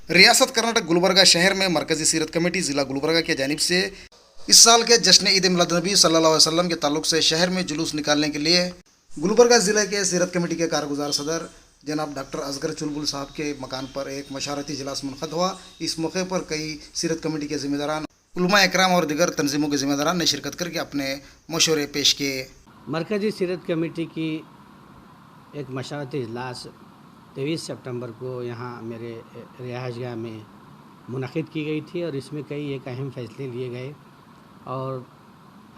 रियासत कर्नाटक गुलबर्गा शहर में मरकज़ी सीरत कमेटी ज़िला गुलबर्गा की जानिब से इस साल के जश्न ईद मिलाद नबी सल्लल्लाहु अलैहि वसल्लम के ताल्लुक से शहर में जुलूस निकालने के लिए गुलबर्गा ज़िले के सीरत कमेटी के कारगुजार सदर जनाब डॉक्टर असगर चुलबुल साहब के मकान पर एक मशारती इजलास मुनक़द हुआ। इस मौके पर कई सीरत कमेटी के ज़िम्मेदारान, उलमा इकराम और दीगर तंजीमों के ज़िम्मेदारान ने शिरकत करके अपने मशवरे पेश किए। मरकज़ी सीरत कमेटी की एक मशावरती इजलास 23 सितंबर को यहाँ मेरे रिहाइशगाह में मुनक़िद की गई थी और इसमें कई एक अहम फ़ैसले लिए गए। और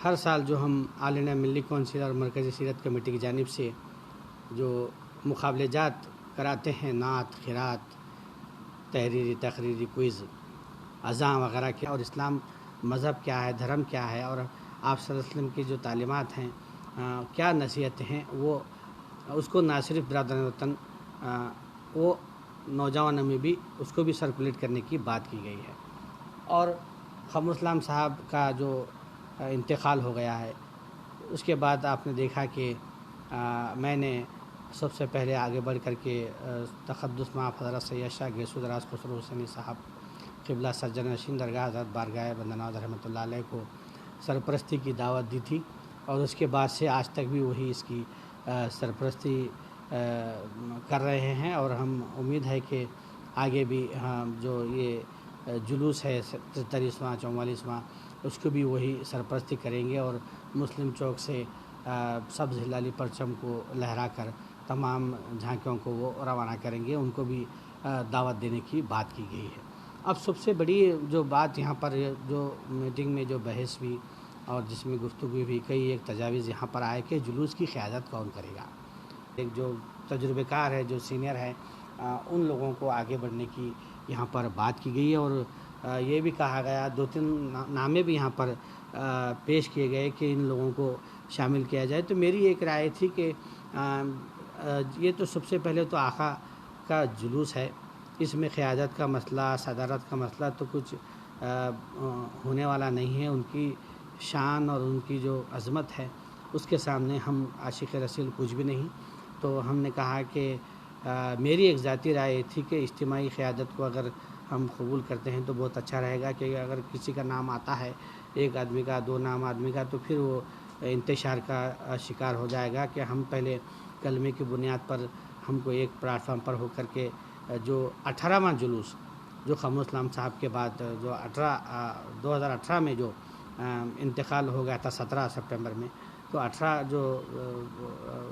हर साल जो हम ऑल इंडिया मिली कौंसिल और मरकज़ी सीरत कमेटी की जानिब से जो मुक़ाबलेजात कराते हैं, नात, क़िरात, तहरीरी, तकरीरी, क्विज़, अज़ां वग़ैरह के, और इस्लाम मज़हब क्या है, धर्म क्या है और आप सल्लल्लाहु अलैहि वसल्लम की जो तालीमात हैं, क्या नसीहतें हैं, वो उसको ना सिर्फ बिरादरान वतन वो नौजवानों में भी उसको भी सर्कुलेट करने की बात की गई है। और ख़मरुल इस्लाम साहब का जो इंतकाल हो गया है, उसके बाद आपने देखा कि मैंने सबसे पहले आगे बढ़ कर के तक़द्दुस माफ़ हज़रत सैयद शाह गैसुद्दीन दराज़ खुसरो हुसैनी साहब क़िबला सज्जन नशीन दरगाह हज़रत बारगाह बंदनवाज़ रहमतुल्लाह अलैह को सरपरस्ती की दावत दी थी और उसके बाद से आज तक भी वही इसकी सरपरस्ती कर रहे हैं। और हम उम्मीद है कि आगे भी हम जो ये जुलूस है 43वां 44वां उसको भी वही सरपरस्ती करेंगे और मुस्लिम चौक से सब्ज़ हिलाली परचम को लहरा कर तमाम झांकियों को वो रवाना करेंगे, उनको भी दावत देने की बात की गई है। अब सबसे बड़ी जो बात यहाँ पर जो मीटिंग में जो बहस हुई और जिसमें गुफ्तगू भी, कई एक तजावीज़ यहाँ पर आए कि जुलूस की क़यादत कौन करेगा। एक जो तजुर्बेकार है, जो सीनियर है, उन लोगों को आगे बढ़ने की यहाँ पर बात की गई है। और ये भी कहा गया, 2-3 नामे भी यहाँ पर पेश किए गए कि इन लोगों को शामिल किया जाए। तो मेरी एक राय थी कि ये तो सबसे पहले तो आका का जुलूस है, इसमें क़यादत का मसला, सदारत का मसला तो कुछ होने वाला नहीं है। उनकी शान और उनकी जो अज़मत है उसके सामने हम आशिक़ रसूल कुछ भी नहीं। तो हमने कहा कि मेरी एक ज़ाती राय थी कि इज्तिमाई क़यादत को अगर हम कबूल करते हैं तो बहुत अच्छा रहेगा कि अगर किसी का नाम आता है, एक आदमी का, 2 नाम आदमी का, तो फिर वो इंतशार का शिकार हो जाएगा कि हम पहले कलमे की बुनियाद पर हमको एक प्लेटफार्म पर हो कर के जो 18वां जुलूस जो ख़मरुल इस्लाम साहब के बाद जो 2018 में जो इंतकाल हो गया था 17 सितंबर में, तो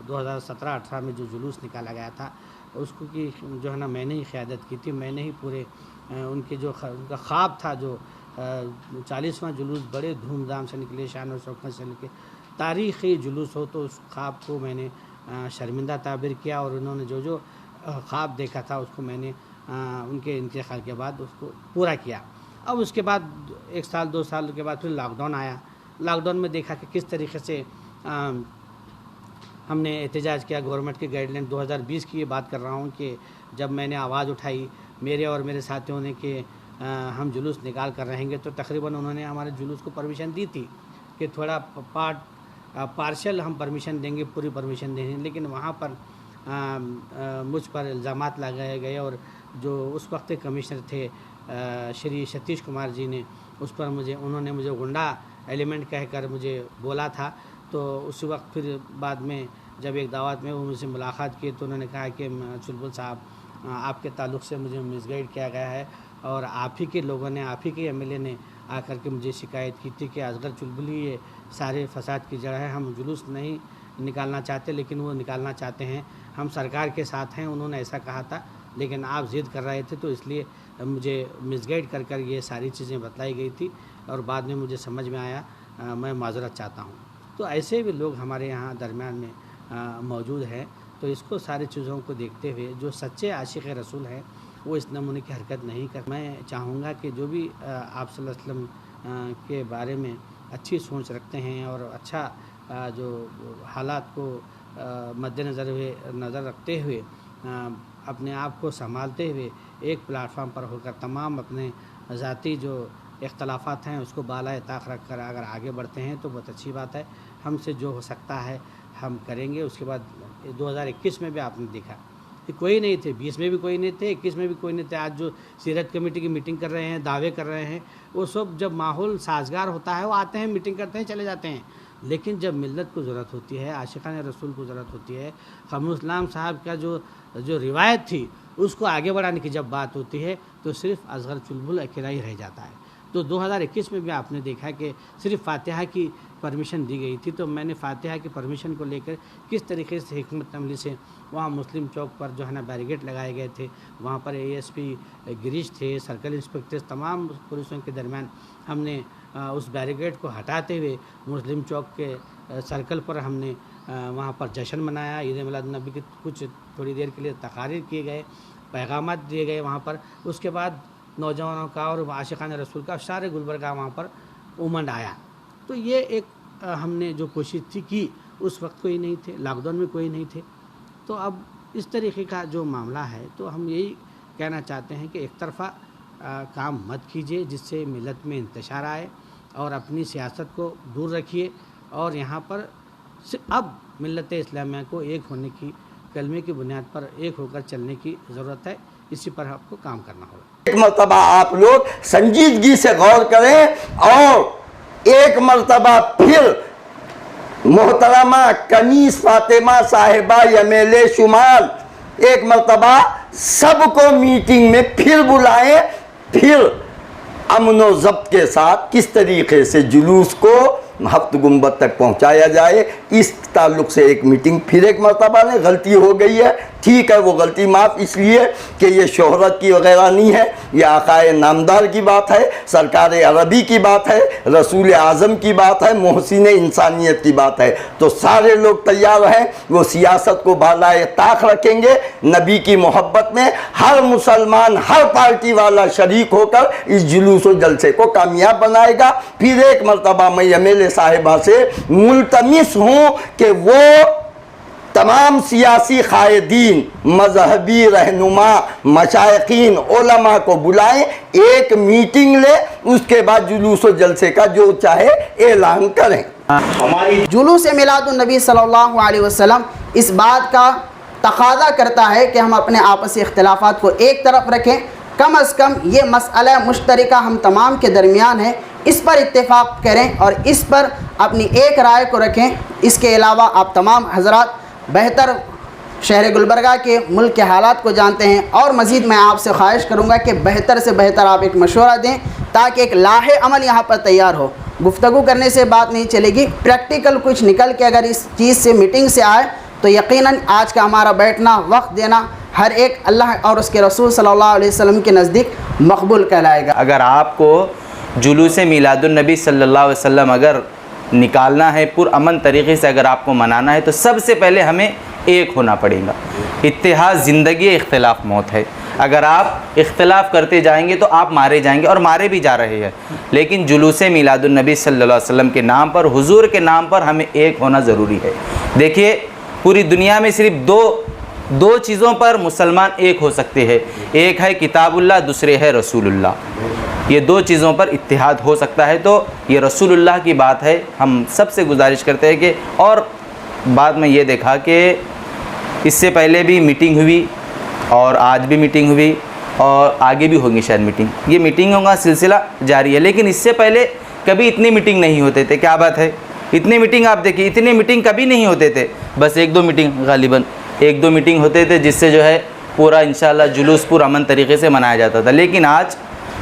2017-18 में जो जुलूस निकाला गया था उसको की जो है ना मैंने ही क़यादत की थी। मैंने ही पूरे उनके जो उनका ख़्वाब था जो 40वां जुलूस बड़े धूमधाम से निकले, शान और शौकत से निकले, तारीख़ी जुलूस हो, तो उस ख़्वाब को मैंने शर्मिंदा ताबिर किया और उन्होंने जो जो ख़्वाब देखा था उसको मैंने उनके इंतकाल के बाद उसको पूरा किया। अब उसके बाद 1 साल 2 साल के बाद फिर लॉकडाउन आया। लॉकडाउन में देखा कि किस तरीक़े से हमने एहतजाज किया। गवर्नमेंट की गाइडलाइन 2020 की ये बात कर रहा हूँ कि जब मैंने आवाज़ उठाई मेरे और मेरे साथियों ने कि हम जुलूस निकाल कर रहेंगे, तो तकरीबन उन्होंने हमारे जुलूस को परमिशन दी थी कि थोड़ा पार्शल हम परमिशन देंगे, पूरी परमिशन देंगे। लेकिन वहाँ पर मुझ पर इल्ज़ामात लगाए गए और जो उस वक्त के कमिश्नर थे श्री सतीश कुमार जी ने उस पर उन्होंने मुझे गुंडा एलिमेंट कहकर मुझे बोला था। तो उस वक्त फिर बाद में जब एक दावत में वो मुझसे मुलाकात की तो उन्होंने कहा कि चुलबुल साहब, आपके ताल्लुक़ से मुझे मिसगाइड किया गया है और आप ही के लोगों ने, आप ही के एमएलए ने आकर के मुझे शिकायत की थी कि असगर चुलबुल ही ये सारे फसाद की जड़ है। हम जुलूस नहीं निकालना चाहते लेकिन वो निकालना चाहते हैं, हम सरकार के साथ हैं, उन्होंने ऐसा कहा था, लेकिन आप ज़िद कर रहे थे तो इसलिए मुझे मिसगाइड कर कर ये सारी चीज़ें बतलाई गई थी और बाद में मुझे समझ में आया, मैं माज़रत चाहता हूँ। तो ऐसे भी लोग हमारे यहाँ दरमियान में मौजूद हैं। तो इसको सारी चीज़ों को देखते हुए जो सच्चे आशिक़ रसूल हैं वो इस नमूने की हरकत नहीं कर। मैं चाहूँगा कि जो भी आप सल्लल्लाहु अलैहि वसल्लम के बारे में अच्छी सोच रखते हैं और अच्छा जो हालात को नज़र रखते हुए अपने आप को संभालते हुए एक प्लेटफार्म पर होकर तमाम अपने ज़ाती जो इख्तलाफात हैं उसको बाला ताक़ रख कर अगर आगे बढ़ते हैं तो बहुत अच्छी बात है। हमसे जो हो सकता है हम करेंगे। उसके बाद 2021 में भी आपने देखा कि कोई नहीं थे, 20 में भी कोई नहीं थे, 21 में भी कोई नहीं थे। आज जो सीरत कमेटी की मीटिंग कर रहे हैं, दावे कर रहे हैं, वो सब जब माहौल साजगार होता है वो आते हैं, मीटिंग करते हैं, चले जाते हैं। लेकिन जब मिल्लत को ज़रूरत होती है, आशिक़ान रसूल को ज़रूरत होती है, ख़ामरुल इस्लाम साहब का जो रिवायत थी उसको आगे बढ़ाने की जब बात होती है तो सिर्फ असगर चुलबुल अकेला ही रह जाता है। तो 2021 में भी आपने देखा कि सिर्फ फातिहा की परमिशन दी गई थी, तो मैंने फातिहा की परमिशन को लेकर किस तरीके से हिकमत अमली से वहाँ मुस्लिम चौक पर जो है ना बैरिकेड लगाए गए थे, वहाँ पर ASP गिरीश थे, सर्कल इंस्पेक्टर, तमाम पुलिसों के दरमियान हमने उस बैरिकेड को हटाते हुए मुस्लिम चौक के सर्कल पर हमने वहाँ पर जश्न मनाया। ईद मिलाद नबी की कुछ थोड़ी देर के लिए तकारीर किए गए, पैगामात दिए गए वहाँ पर। उसके बाद नौजवानों का और आशिक़ान रसूल का सारे गुलबर्गा वहाँ पर उमंड आया। तो ये एक हमने जो कोशिश थी कि उस वक्त कोई नहीं थे, लॉकडाउन में कोई नहीं थे। तो अब इस तरीके का जो मामला है तो हम यही कहना चाहते हैं कि एक तरफ़ा काम मत कीजिए जिससे मिलत में इंतशार आए, और अपनी सियासत को दूर रखिए। और यहाँ पर अब मिल्लत इस्लामिया को एक होने की, कलमे की बुनियाद पर एक होकर चलने की ज़रूरत है। इसी पर आपको काम करना होगा। एक मर्तबा आप लोग संजीदगी से गौर करें और एक मर्तबा फिर मोहतरमा कनीस फातिमा साहिबा यमेले शुमाल एक मर्तबा सबको मीटिंग में फिर बुलाएं, फिर अमन व ज़ब्त के साथ किस तरीके से जुलूस को हफ्त गुंबद तक पहुंचाया जाए, इस ताल्लुक से एक मीटिंग फिर एक मर्तबा ने गलती हो गई है, ठीक है, वो गलती माफ़ इसलिए कि ये शोहरत की वगैरह नहीं है, ये आकाए नामदार की बात है, सरकार अरबी की बात है, रसूल आज़म की बात है, मोहसिन इंसानियत की बात है। तो सारे लोग तैयार हैं, वो सियासत को बालाए ताक रखेंगे, नबी की मोहब्बत में हर मुसलमान, हर पार्टी वाला शरीक होकर इस जुलूस व जलसे को कामयाब बनाएगा। फिर एक मर्तबा मैं एमएलए साहिबा से मुल्तमिस हूँ कि वो तमाम सियासी कायदीन, मजहबी रहनुमा, मशाइखीन, उलमा को बुलाएं, एक मीटिंग ले, उसके बाद जुलूस व जलसे का जो चाहे ऐलान करें। जुलूस मिलादुन नबी सल्लल्लाहु अलैहि वसल्लम इस बात का तकाज़ा करता है कि हम अपने आपसी इख्तिलाफात को एक तरफ रखें। कम अज़ कम ये मसला मुश्तरका हम तमाम के दरमियान है, इस पर इत्तेफाक करें और इस पर अपनी एक राय को रखें। इसके अलावा आप तमाम हज़रात बेहतर शहर गुलबर्गा के मुल्क के हालात को जानते हैं, और मज़ीद मैं आपसे ख्वाहिश करूँगा कि बेहतर से बेहतर आप एक मशवरा दें ताकि एक लाहे अमल यहाँ पर तैयार हो। गुफ्तगू करने से बात नहीं चलेगी, प्रैक्टिकल कुछ निकल के अगर इस चीज़ से, मीटिंग से आए तो यकीनन आज का हमारा बैठना, वक्त देना हर एक अल्लाह और उसके रसूल सल्लल्लाहु अलैहि वसल्लम के नज़दीक मकबूल कहलाएगा। अगर आपको जुलूस मिलादुन नबी सल्लल्लाहु अलैहि वसल्लम अगर निकालना है, पुरअमन तरीक़े से अगर आपको मनाना है, तो सबसे पहले हमें एक होना पड़ेगा। इत्तेहाद ज़िंदगी, इख्तिलाफ मौत है। अगर आप इख्तिलाफ करते जाएंगे तो आप मारे जाएंगे, और मारे भी जा रहे हैं। लेकिन जुलूस मिलादुन नबी सल्लल्लाहु अलैहि वसल्लम के नाम पर, हुजूर के नाम पर हमें एक होना ज़रूरी है। देखिए, पूरी दुनिया में सिर्फ दो चीज़ों पर मुसलमान एक हो सकते हैं, एक है किताबुल्लाह, दूसरे है रसूलुल्लाह। ये दो चीज़ों पर इत्तिहाद हो सकता है। तो ये रसूलुल्लाह की बात है। हम सबसे गुजारिश करते हैं कि, और बाद में ये देखा कि इससे पहले भी मीटिंग हुई और आज भी मीटिंग हुई और आगे भी होंगी शायद मीटिंग। ये मीटिंगों का सिलसिला जारी है, लेकिन इससे पहले कभी इतनी मीटिंग नहीं होते थे। क्या बात है, इतनी मीटिंग आप देखिए, इतने मीटिंग कभी नहीं होते थे। बस एक दो मीटिंग, गालिबन एक दो मीटिंग होते थे, जिससे जो है पूरा इंशाल्लाह जुलूस पुरअमन तरीक़े से मनाया जाता था। लेकिन आज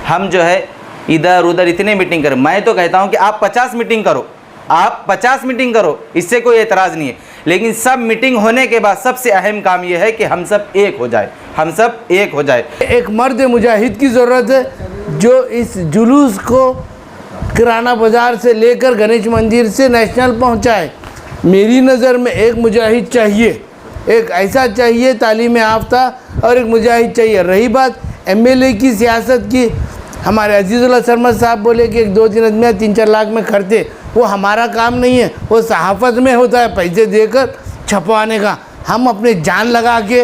हम जो है इधर उधर इतने मीटिंग करें। मैं तो कहता हूं कि आप 50 मीटिंग करो, आप 50 मीटिंग करो, इससे कोई एतराज़ नहीं है। लेकिन सब मीटिंग होने के बाद सबसे अहम काम यह है कि हम सब एक हो जाए, हम सब एक हो जाए। एक मर्द मुजाहिद की ज़रूरत है जो इस जुलूस को किराना बाज़ार से लेकर गणेश मंदिर से नेशनल पहुंचाए। मेरी नज़र में एक मुजाहिद चाहिए, एक ऐसा चाहिए तालीम याफ्ता, और एक मुजाहिद चाहिए। रही बात एमएलए की सियासत की, हमारे अजीज़ुल्लाह सरमद साहब बोले कि 1-2-3 आदमी 3-4 लाख में खरीदे, वो हमारा काम नहीं है, वो सहाफ़त में होता है पैसे देकर छपवाने का। हम अपने जान लगा के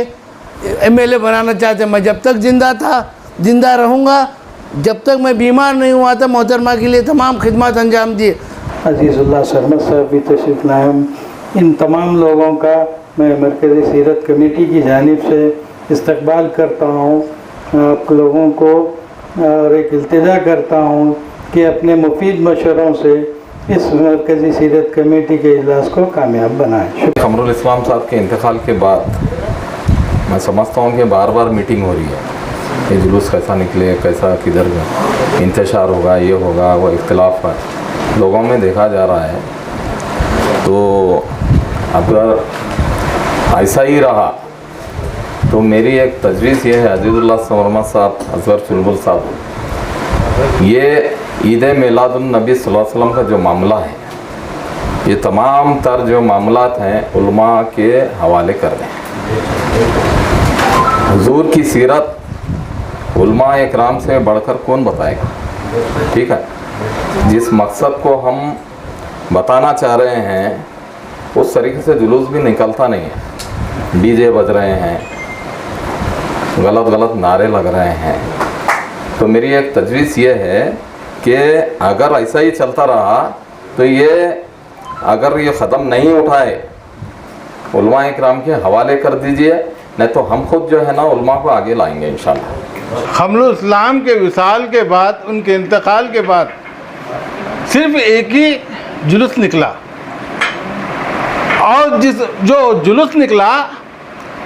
एमएलए बनाना चाहते हैं। मैं जब तक ज़िंदा था, ज़िंदा रहूँगा, जब तक मैं बीमार नहीं हुआ था, मोहतरमा के लिए तमाम खिदमत अंजाम दिए। अजीज़ुल्लाह सरमद साहब भी तशरीफ़ लाए। इन तमाम लोगों का मैं मरकज़ी सीरत कमेटी की जानिब से इस्तकबाल करता हूँ आप लोगों को, और एक इल्तिजा करता हूँ कि अपने मुफीद मशवरों से इस मरकज़ी सीरत कमेटी के इजलास को कामयाब बनाएं। कमरुल इस्लाम साहब के इंतकाल के बाद मैं समझता हूँ कि बार बार मीटिंग हो रही है, ये जुलूस कैसा निकले, कैसा किधर इंतशार होगा, ये होगा, वो इख्तिलाफ है लोगों में देखा जा रहा है। तो अगर ऐसा ही रहा तो मेरी एक तजवीज़ ये है, अजीज़ुल्लाह समरमा साहब, असगर चुलबुल साहब, ये ईद मिलादुन्नबी सल्लल्लाहु अलैहि वसल्लम का जो मामला है, ये तमाम तर जो मामलात हैं उलमा के हवाले कर दें। हुजूर की सीरत उलमा इकराम से बढ़कर कौन बताएगा, ठीक है। जिस मकसद को हम बताना चाह रहे हैं उस तरीके से जुलूस भी निकलता नहीं है, डीजे बज रहे हैं, गलत गलत नारे लग रहे हैं। तो मेरी एक तजवीज़ ये है कि अगर ऐसा ही चलता रहा तो ये अगर ये ख़त्म नहीं उठाए उलमा इकराम के हवाले कर दीजिए, नहीं तो हम खुद जो है ना उलमा को आगे लाएंगे इंशाल्लाह। कमरुल इस्लाम के विसाल के बाद, उनके इंतकाल के बाद सिर्फ एक ही जुलूस निकला, और जो जुलूस निकला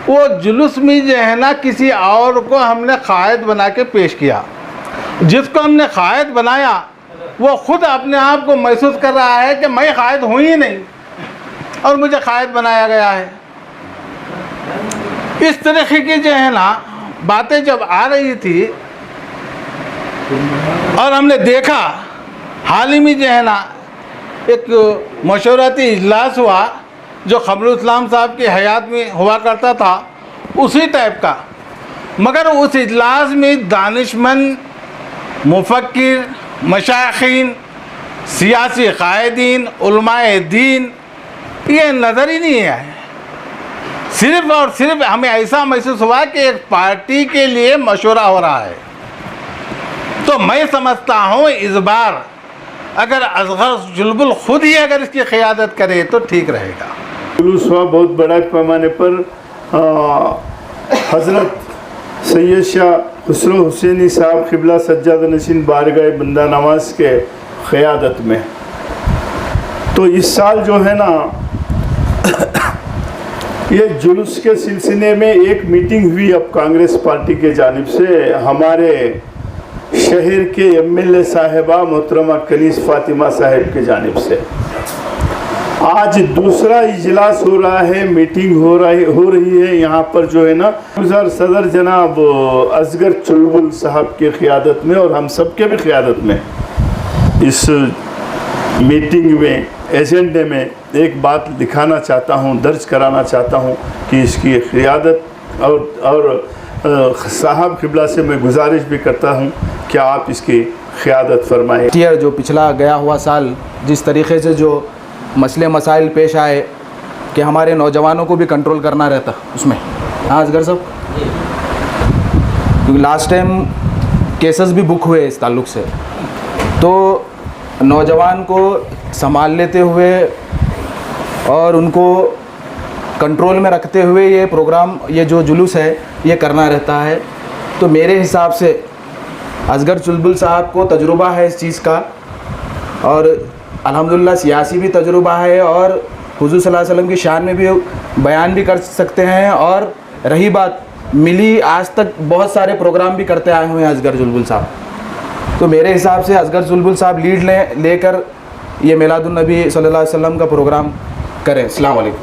वो जुलूस में जो है ना किसी और को हमने कायद बना के पेश किया। जिसको हमने कायद बनाया वो खुद अपने आप को महसूस कर रहा है कि मैं कायद हूँ ही नहीं और मुझे कायद बनाया गया है। इस तरीके की जो है ना बातें जब आ रही थी और हमने देखा हाल ही में जो है ना एक मशवरती इजलास हुआ जो कमरुल इस्लाम साहब की हयात में हुआ करता था, उसी टाइप का, मगर उस इजलास में दानिशमंद, मुफक्किर, मशाइखीन, सियासी कायदीन, उलमाए दीन ये नज़र ही नहीं आए। सिर्फ़ और सिर्फ हमें ऐसा महसूस हुआ कि एक पार्टी के लिए मशवरा हो रहा है। तो मैं समझता हूँ इस बार अगर असगर चुलबुल खुद ही अगर इसकी क़ियादत करे तो ठीक रहेगा। जुलूस हुआ बहुत बड़ा पैमाने पर, हज़रत सैयद शाह खुसरो हुसैनी साहब क़िबला सज्जाद नशीन बारगाह बंदा नवाज के क़ियादत में। तो इस साल जो है ना ये जुलूस के सिलसिले में एक मीटिंग हुई अब कांग्रेस पार्टी के जानिब से, हमारे शहर के एमएलए साहिबा मोहतरमा कनीस फातिमा साहिब के जानिब से। आज दूसरा इजलास हो रहा है, मीटिंग हो रही है यहाँ पर जो है ना सदर जनाब असगर चुलबुल साहब की क़ियादत में और हम सब के भी क़ियादत में इस मीटिंग में एजेंडे में एक बात दिखाना चाहता हूँ, दर्ज कराना चाहता हूँ कि इसकी क़ियादत और साहब क़िबला से मैं गुजारिश भी करता हूँ कि आप इसकी क़ियादत फरमाएं। जो पिछला गया हुआ साल जिस तरीक़े से जो मसले मसाइल पेश आए कि हमारे नौजवानों को भी कंट्रोल करना रहता उसमें, हाँ असगर साहब, क्योंकि लास्ट टाइम केसेस भी बुक हुए इस ताल्लुक़ से, तो नौजवान को संभाल लेते हुए और उनको कंट्रोल में रखते हुए ये प्रोग्राम, ये जो जुलूस है ये करना रहता है। तो मेरे हिसाब से असगर चुलबुल साहब को तजुर्बा है इस चीज़ का, और अल्हम्दुलिल्लाह सियासी भी तजुर्बा है, और हुज़ूर सल्लल्लाहु अलैहि वसल्लम की शान में भी बयान भी कर सकते हैं। और रही बात मिली, आज तक बहुत सारे प्रोग्राम भी करते आए हुए हैं असगर चुलबुल साहब। तो मेरे हिसाब से असगर चुलबुल साहब लीड लेकर ये मिलादुन्नबी सल्लल्लाहु अलैहि वसल्लम का प्रोग्राम करें। अस्सलाम वालेकुम।